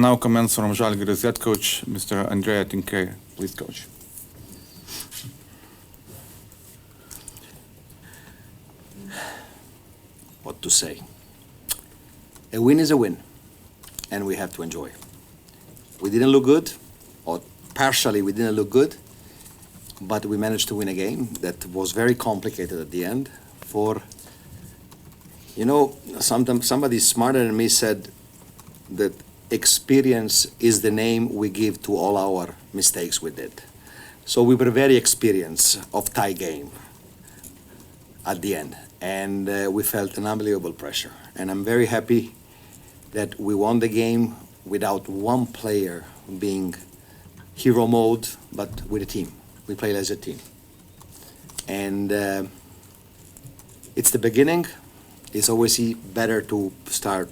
And now comments from Žalgiris head coach, Mr. Andrea Tinkai. Please, coach. What to say? A win is a win, and we have to enjoy. We didn't look good, or partially we didn't look good, but we managed to win a game that was very complicated at the end. Sometimes somebody smarter than me said that experience is the name we give to all our mistakes we did. So we were very experienced of tie game at the end, and we felt an unbelievable pressure. And I'm very happy that we won the game without one player being hero mode, but with a team. We played as a team. And it's the beginning. It's always better to start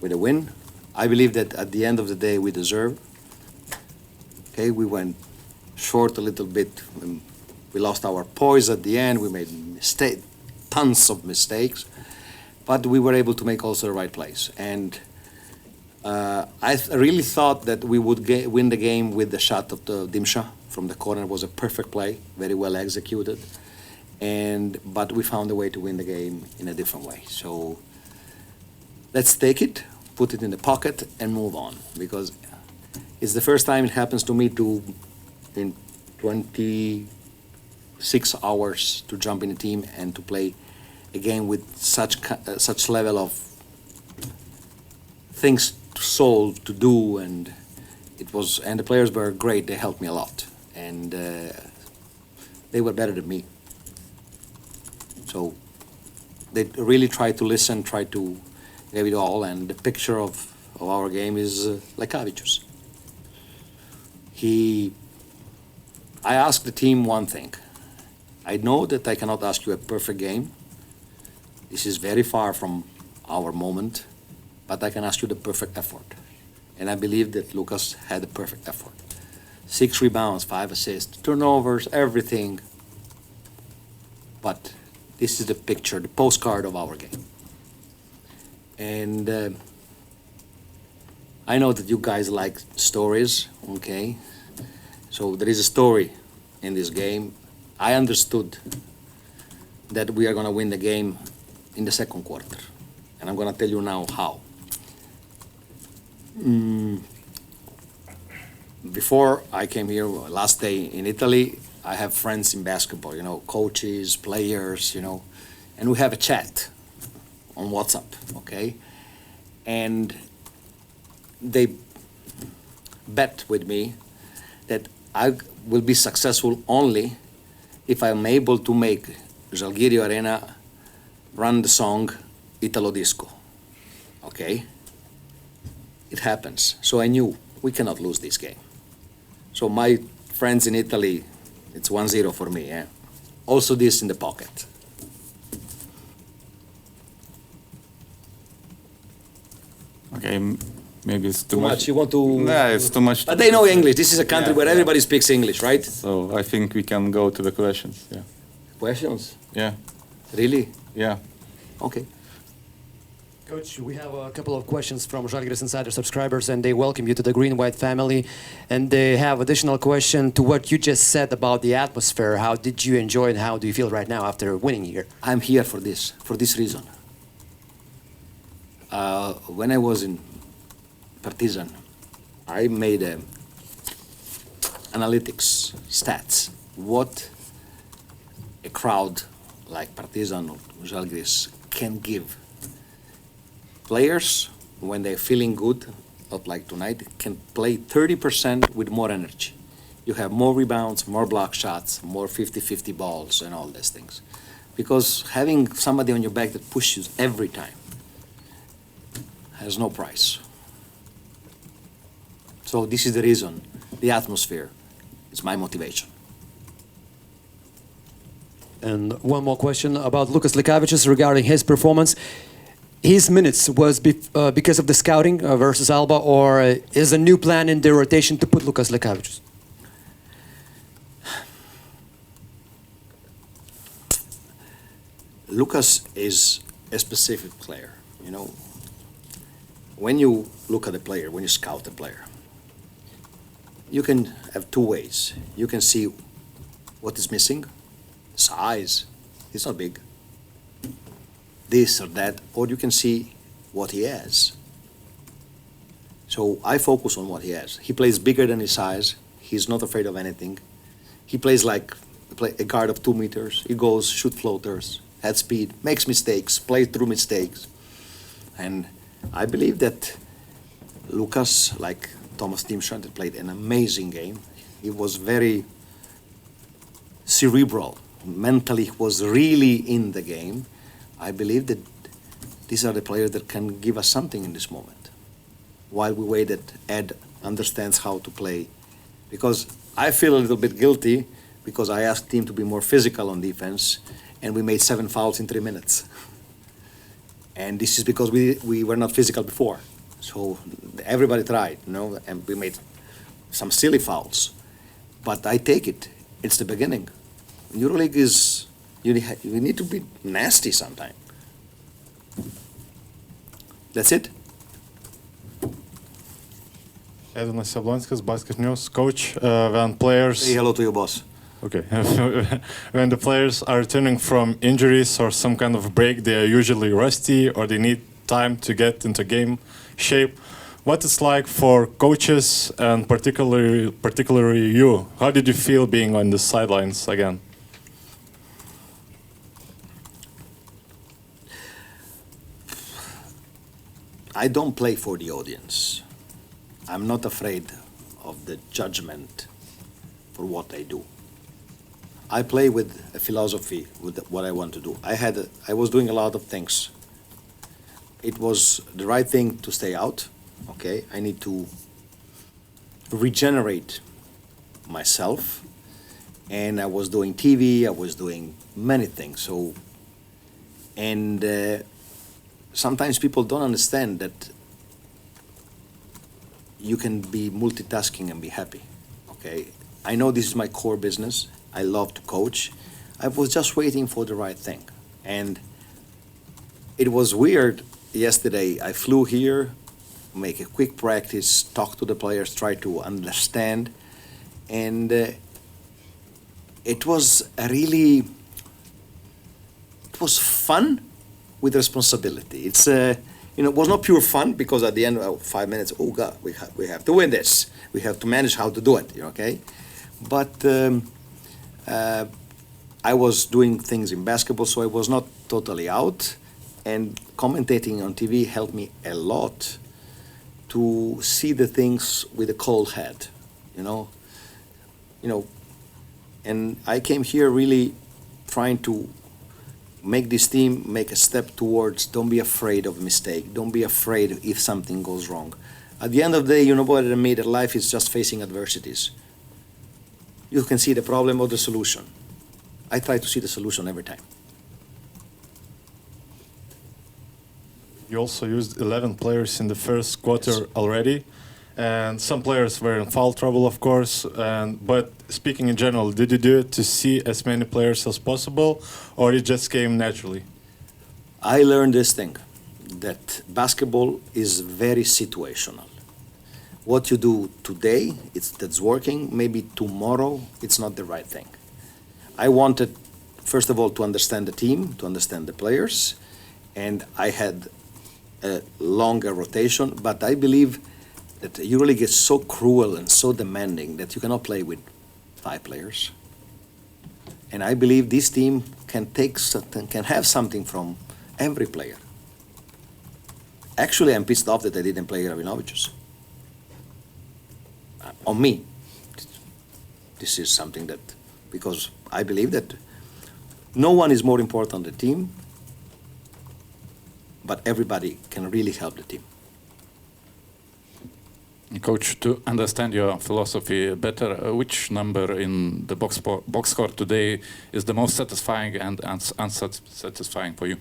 with a win. I believe that at the end of the day, we deserve. Okay, we went short a little bit. We lost our poise at the end. We made tons of mistakes, but we were able to make also the right plays. And I really thought that we would win the game with the shot of the Dimša from the corner. It was a perfect play, very well executed. But we found a way to win the game in a different way. So let's take it, put it in the pocket, and move on. Because it's the first time it happens to me in 26 hours to jump in a team and to play a game with such level of things to solve, to do, and the players were great. They helped me a lot, and they were better than me. So they really tried to listen, tried to give it all, and the picture of our game is Lekavičius. I asked the team one thing. I know that I cannot ask you a perfect game. This is very far from our moment, but I can ask you the perfect effort. And I believe that Lukas had a perfect effort. 6 rebounds, 5 assists, turnovers, everything. But this is the picture, the postcard of our game. And I know that you guys like stories, okay? So there is a story in this game. I understood that we are going to win the game in the second quarter. And I'm going to tell you now how. Before I came here, last day in Italy, I have friends in basketball, coaches, players, and we have a chat on WhatsApp, okay? And they bet with me that I will be successful only if I'm able to make Žalgiris Arena run the song Italo Disco, okay? It happens. So I knew we cannot lose this game. So my friends in Italy, it's 1-0 for me. Yeah? Also this in the pocket. Okay, maybe it's too much. You want to? Yeah, it's too much. But they know English. This is a country where everybody speaks English, right? So I think we can go to the questions. Yeah. Questions? Yeah. Really? Yeah. Okay. Coach, we have a couple of questions from Žalgiris Insider subscribers, and they welcome you to the Green-White family. And they have additional question to what you just said about the atmosphere. How did you enjoy it, and how do you feel right now after winning here? I'm here for this reason. When I was in Partizan, I made analytics, stats, what a crowd like Partizan or Žalgiris can give. Players, when they're feeling good, not like tonight, can play 30% with more energy. You have more rebounds, more block shots, more 50-50 balls, and all these things. Because having somebody on your back that pushes every time has no price. So this is the reason, the atmosphere is my motivation. And one more question about Lukas Lekavičius regarding his performance. His minutes was because of the scouting versus Alba, or is a new plan in the rotation to put Lukas Lekavičius? Lukas is a specific player, when you look at a player, when you scout a player, you can have two ways. You can see what is missing, size, he's not big, this or that, or you can see what he has. So I focus on what he has. He plays bigger than his size. He's not afraid of anything. He plays like a guard of 2 meters. He goes, shoot floaters, has speed, makes mistakes, plays through mistakes. And I believe that Lucas, like Thomas Timstrand, played an amazing game. He was very cerebral. Mentally, he was really in the game. I believe that these are the players that can give us something in this moment. While we wait that Ed understands how to play. Because I feel a little bit guilty because I asked team to be more physical on defense and we made 7 fouls in 3 minutes. And this is because we were not physical before. So everybody tried, you know, and we made some silly fouls. But I take it, it's the beginning. EuroLeague is, you need to be nasty sometime. That's it. Edvinas Jablonskis, Basket News. Coach, when players... Say hello to your boss. Okay. When the players are returning from injuries or some kind of break, they are usually rusty or they need time to get into game shape. What it's like for coaches and particularly you? How did you feel being on the sidelines again? I don't play for the audience. I'm not afraid of the judgment for what I do. I play with a philosophy with what I want to do. I was doing a lot of things. It was the right thing to stay out. Okay, I need to regenerate myself, and I was doing TV. I was doing many things. So, and sometimes people don't understand that you can be multitasking and be happy, okay? I know this is my core business. I love to coach. I was just waiting for the right thing. And it was weird yesterday. I flew here, make a quick practice, talk to the players, try to understand. And it was fun with responsibility. It's it was not pure fun because at the end of 5 minutes, oh God, we have to win this. We have to manage how to do it, okay? But I was doing things in basketball, so I was not totally out. And commentating on TV helped me a lot to see the things with a cold head, you know. And I came here really trying to make this team make a step towards, don't be afraid of a mistake. Don't be afraid if something goes wrong. At the end of the day, you know better than me that life is just facing adversities. You can see the problem or the solution. I try to see the solution every time. You also used 11 players in the first quarter already, and some players were in foul trouble, of course. But speaking in general, did you do it to see as many players as possible, or it just came naturally? I learned this thing, that basketball is very situational. What you do today, that's working. Maybe tomorrow, it's not the right thing. I wanted, first of all, to understand the team, to understand the players, and I had a longer rotation, but I believe that EuroLeague is so cruel and so demanding that you cannot play with 5 players. And I believe this team can have something from every player. Actually, I'm pissed off that I didn't play Rabinovicius. On me. This is something that, because I believe that no one is more important than the team, but everybody can really help the team. Coach, to understand your philosophy better, which number in the box score today is the most satisfying and unsatisfying for you?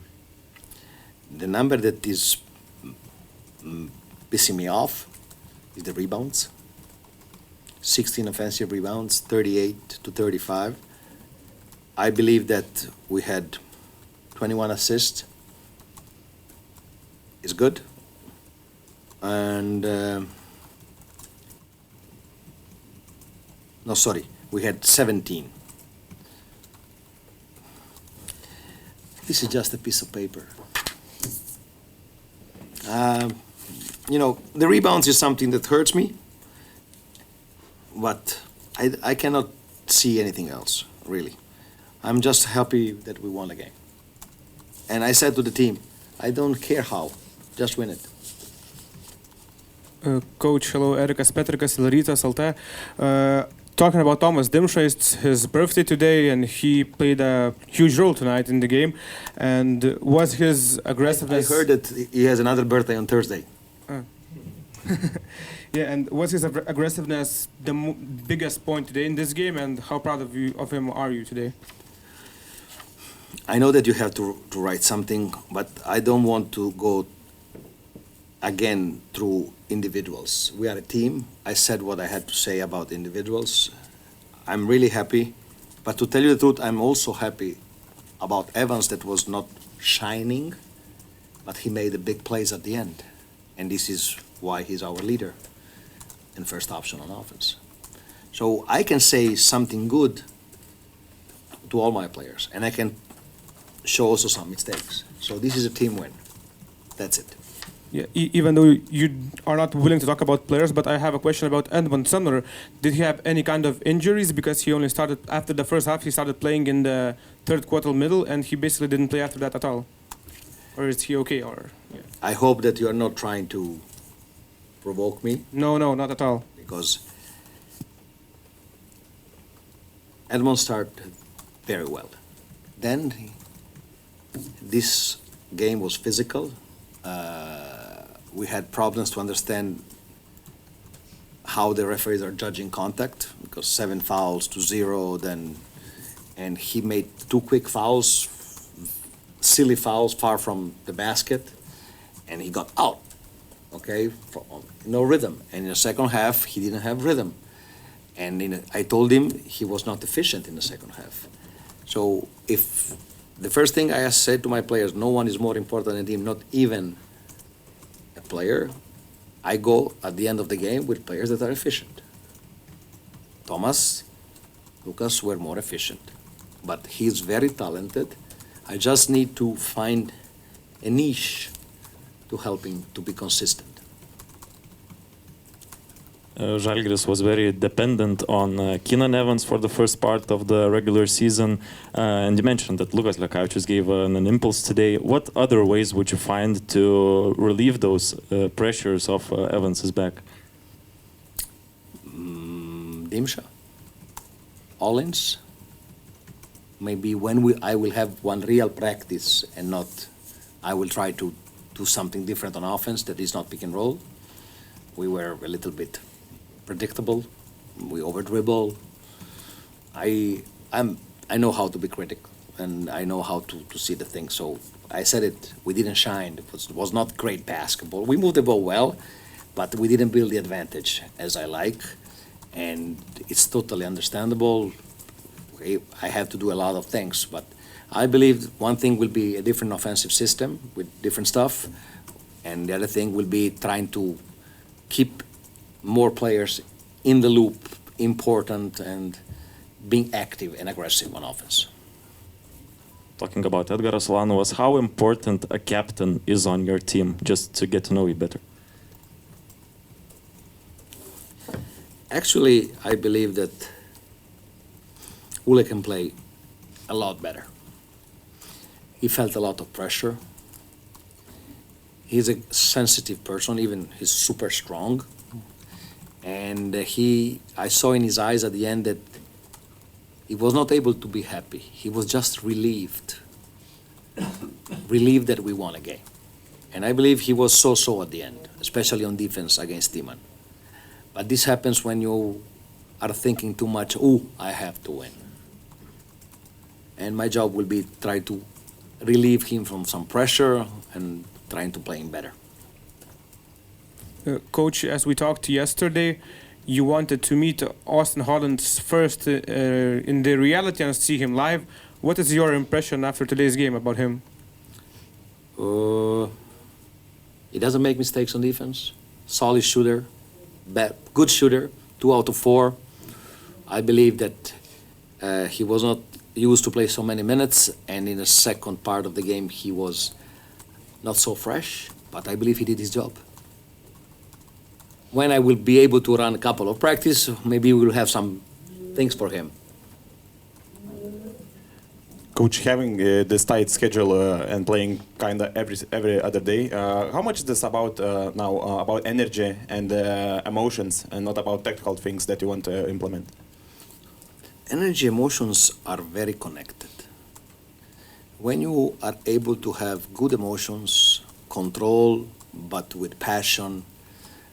The number that is pissing me off is the rebounds. 16 offensive rebounds, 38 to 35. I believe that we had 21 assists. It's good. And no, sorry, we had 17. This is just a piece of paper. You know, the rebounds is something that hurts me, but I cannot see anything else, really. I'm just happy that we won the game. And I said to the team, I don't care how, just win it. Coach, hello, Erikas Petrikas, Rytas LT. Talking about Tomas Dimša, it's his birthday today, and he played a huge role tonight in the game. And was his I aggressiveness? heard that he has another birthday on Thursday. Yeah, and was his aggressiveness the biggest point today in this game? And how proud of him are you today? I know that you have to write something, but I don't want to go again through individuals. We are a team. I said what I had to say about individuals. I'm really happy, but to tell you the truth, I'm also happy about Evans that was not shining, but he made the big plays at the end. And this is why he's our leader and first option on offense. So I can say something good to all my players, and I can show also some mistakes. So this is a team win. That's it. Yeah, even though you are not willing to talk about players, but I have a question about Edmund Sumner. Did he have any kind of injuries? Because he only started after the first half. He started playing in the third quarter middle, and he basically didn't play after that at all. Or is he okay? Or yeah. I hope that you are not trying to provoke me, No, not at all. because Edmond started very well. Then this game was physical. We had problems to understand how the referees are judging contact, because 7 fouls to 0, and he made 2 quick fouls, silly fouls far from the basket, and he got out, okay? No rhythm. And in the second half, he didn't have rhythm. And I told him he was not efficient in the second half. So if the first thing I said to my players, no one is more important than him, not even a player, I go at the end of the game with players that are efficient. Thomas, Lucas were more efficient, but he's very talented. I just need to find a niche to help him to be consistent. Žalgiris was very dependent on Keenan Evans for the first part of the regular season, and you mentioned that Lukas Lekavičius gave an impulse today. What other ways would you find to relieve those pressures of Evans's back? Dimša, Ollins. Maybe when I will have one real practice and not, I will try to do something different on offense that is not pick and roll. We were a little bit predictable. We over dribble. I know how to be critical, and I know how to see the thing. So I said it. We didn't shine. It was not great basketball. We moved the ball well, but we didn't build the advantage as I like, and it's totally understandable. I have to do a lot of things, but I believe one thing will be a different offensive system with different stuff, and the other thing will be trying to keep more players in the loop, important, and being active and aggressive on offense. Talking about Edgaras Ulanovas, how important a captain is on your team, just to get to know you better? Actually, I believe that Ule can play a lot better. He felt a lot of pressure. He's a sensitive person, even he's super strong. And I saw in his eyes at the end that he was not able to be happy. He was just relieved that we won a game. And I believe he was so at the end, especially on defense against Timan. But this happens when you are thinking too much, I have to win. And my job will be try to relieve him from some pressure and trying to play him better. Coach, as we talked yesterday, you wanted to meet Austin Hollins first in the reality and see him live. What is your impression after today's game about him? He doesn't make mistakes on defense. solid shooter, good shooter, 2 out of 4. I believe that he was not used to play so many minutes, and in the second part of the game he was not so fresh, but I believe he did his job. When I will be able to run a couple of practice, maybe we will have some things for him. Coach, having this tight schedule and playing kind of every other day, how much is this about now about energy and emotions, and not about technical things that you want to implement? Energy, emotions are very connected. When you are able to have good emotions, control, but with passion,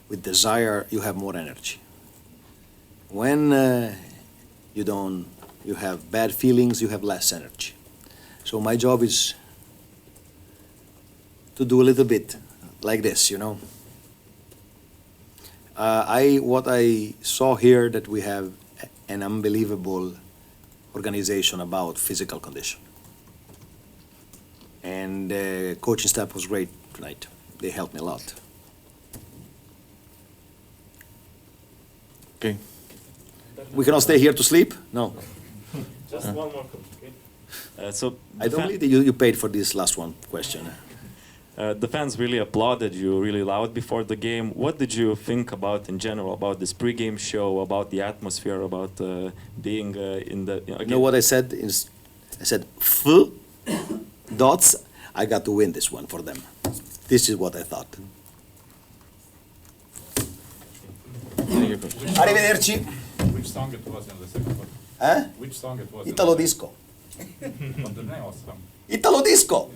with desire, you have more energy. When you have bad feelings, you have less energy. So my job is to do a little bit like this, you know. What I saw here, that we have an unbelievable organization about physical condition. And the coaching staff was great tonight. They helped me a lot. Okay. We cannot stay here to sleep? No. Just one more. So I don't believe that you paid for this last one question. the fans really applauded you really loud before the game. What did you think about in general about this pre-game show, about the atmosphere, about being in the? You know what I said? I said, full dots. I got to win this one for them. This is what I thought. Arrivederci. Which song it was in the second one? Eh? Which song it was? Italo disco. But the name was some. Italo disco.